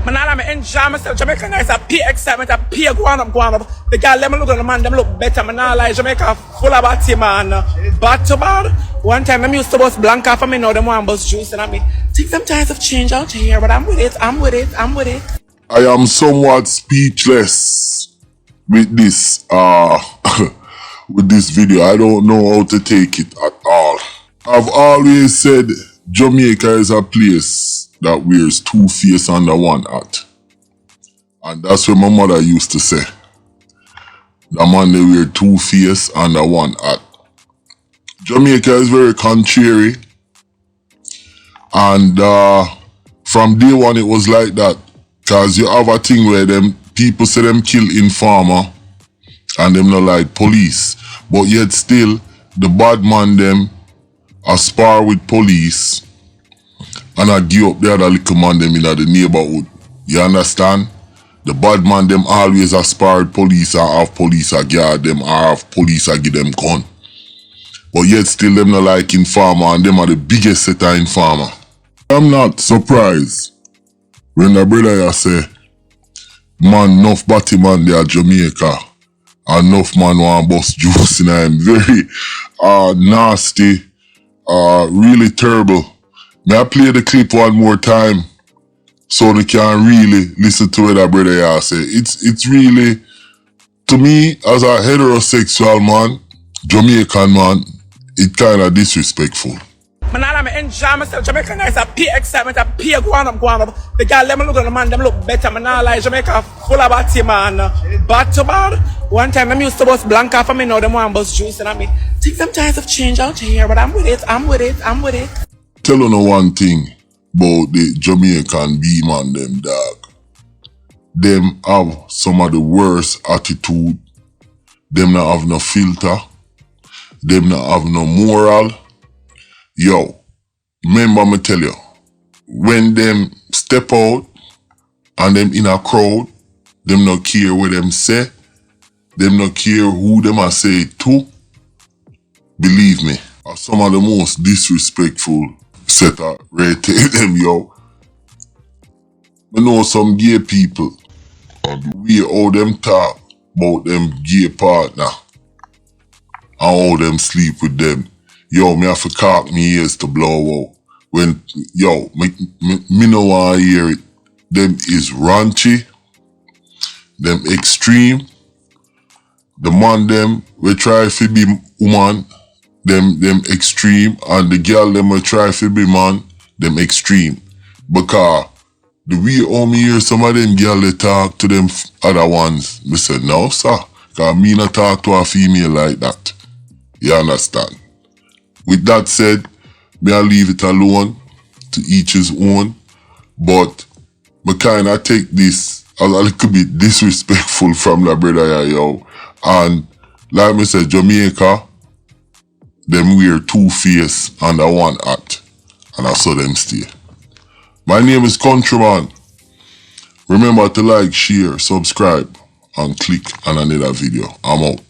Man, I'm enjoy myself. Jamaica nice, I pay excitement, I pay go on up. The girl, let me look at the man, them look better. Man, I like Jamaica full of batty, man. Bad to bad. One time, I used to bust Blanca for me, now them one bust juice. And I mean, take some times of change out here, but I'm with it. I am somewhat speechless with this, with this video. I don't know how to take it at all. I've always said Jamaica is a place that wears two faces under one hat. And that's what my mother used to say. The man they wear two faces under one hat. Jamaica is very contrary. And from day one it was like that. Cause you have a thing where them people say them kill informer and them not like police. But yet still the bad man them aspire with police and I give up the other little man them in the neighborhood. You understand? The bad man them always aspire with police and have police a guard them or have police a give them gun. But yet still them not like informer and them are the biggest set of informer. I'm not surprised when the brother here say, man, enough batty man there at Jamaica. Enough man want bust juice in him. Very nasty, really terrible. May I play the clip one more time so they can really listen to what that brother here say. It's really, to me, as a heterosexual man, Jamaican man, it kind of disrespectful. Man, I'm enjoy myself. Jamaica nice, I pay excitement, I pay go on up. The girl, let me look at the man, them look better. Man, I like Jamaica full of batty, man. Bad to bad. One time, I used to bust Blanca for me, now them one bust juice. And I mean, take some times of change out here, but I'm with it. Tell you one thing about the Jamaican B-man them, dog. Them have some of the worst attitude. Them not have no filter. Them not have no moral. Yo, remember me tell you, when them step out and them in a crowd, them not care what them say, them not care who them a say it to. Believe me, are some of the most disrespectful set of rated them, yo. I know some gay people, and the way how them talk about them gay partner, and how them sleep with them. Yo, me have to cock me ears to blow out. When, yo, me no want to hear it. Them is raunchy. Them extreme. The man them we try to be woman. Them extreme. And the girl them we try to be man. Them extreme. Because the way how me hear some of them girl they talk to them other ones. Me say, no sir. Because me not talk to a female like that. You understand? With that said, may I leave it alone, to each his own, but I kinda take this as a little bit disrespectful from the brother here, yo. And like me said, Jamaica, them wear two faces under one hat, and I saw them stay. My name is Countryman. Remember to like, share, subscribe, and click on another video. I'm out.